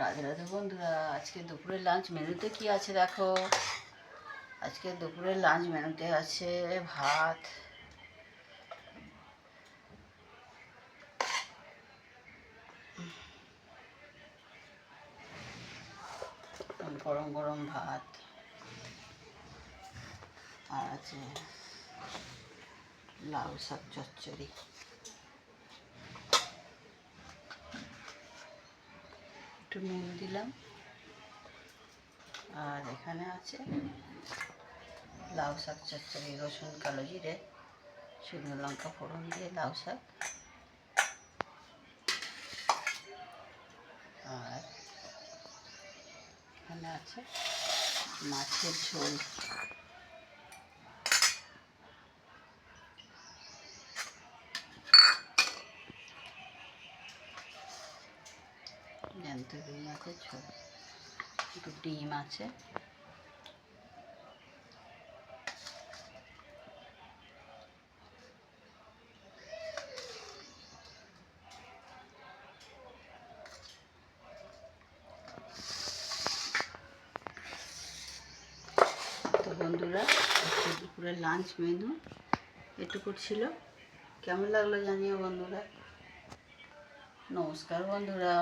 রাধে রাধে বন্ধুরা, আজকে দুপুরের লাঞ্চ মেনুতে কি আছে দেখো। আজকে দুপুরের লাঞ্চ মেনুতে আছে ভাত, গরম গরম ভাত, আর আছে লাউ শাক চচ্চড়ি। একটু নুন দিলাম। আর এখানে আছে লাউ শাক চচ্চড়ি, রসুন কালো জিরে শুকনো লঙ্কা ফোড়ন দিয়ে লাউ শাক। আর এখানে আছে মাছের ঝোল। জ্যান্ত রুই মাছের ঝোল, একটু ডিম আছে। তো বন্ধুরা, আজকে দুপুরের লাঞ্চ মেনু এটুকু ছিল। কেমন লাগলো জানিও বন্ধুরা। নমস্কার বন্ধুরা।